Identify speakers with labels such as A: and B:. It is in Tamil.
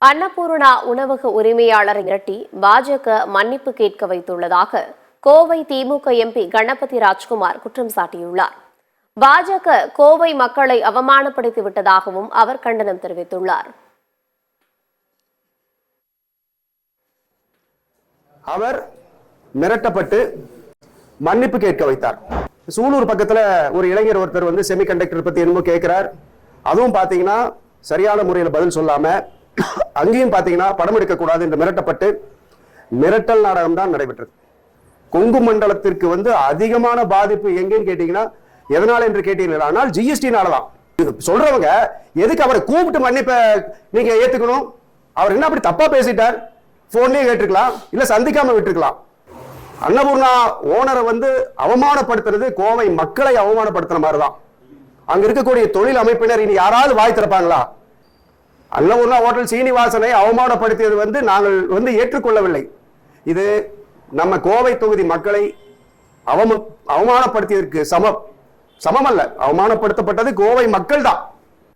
A: அன்னபூர்ணா உணவக உரிமையாளரை மிரட்டி பாஜக மன்னிப்பு கேட்க வைத்துள்ளதாக கோவை திமுக எம்பி கணபதி ராஜ்குமார் குற்றம் சாட்டியுள்ளார். பாஜக கோவை மக்களை அவமானப்படுத்தி விட்டதாகவும் அவர் கண்டனம் தெரிவித்துள்ளார்.
B: அவர் மிரட்டப்பட்டு மன்னிப்பு கேட்க வைத்தார். சூலூர் பக்கத்துல ஒரு இளைஞர் ஒருத்தர் செமிகண்டக்டர் பத்தி என்னமோ கேட்கிறார். அதுவும் பாத்தீங்கன்னா சரியான முறையில் பதில் சொல்லாம அங்கேயும் பாத்தீங்கன்னா படம் எடுக்க கூடாது என்று மிரட்டப்பட்டு மிரட்டல் நாடகம் தான் நடைபெற்றது. கொங்கு மண்டலத்திற்கு அதிகமான பாதிப்பு எங்கன்னு கேட்டீங்கன்னா எதனால என்று கேட்டீங்களா? ஆனால் ஜிஎஸ்டினாலதான். சொல்றவங்க எதுக்கு அவரை கூப்பிட்டு மன்னிப்ப நீங்க ஏத்துக்கணும்? அவர் என்ன அப்படி தப்பா பேசிட்டார்? போன்லயே கேட்டிருக்கலாம், இல்ல சந்திக்காம விட்டுருக்கலாம். அன்னபூர்ணா ஓனரை அவமானப்படுத்துறது கோவை மக்களை அவமானப்படுத்துற மாதிரிதான். அங்க இருக்கக்கூடிய தொழில் அமைப்பினர் இனி யாராவது வாய் திறப்பாங்களா? அன்னபூர்ணா ஹோட்டல் சீனிவாசனை அவமானப்படுத்தியது நாங்கள் ஏற்றுக்கொள்ளவில்லை. இது நம்ம கோவை தொகுதி மக்களை அவமானப்படுத்தியதற்கு சமம் அல்ல. அவமானப்படுத்தப்பட்டது கோவை மக்கள் தான்.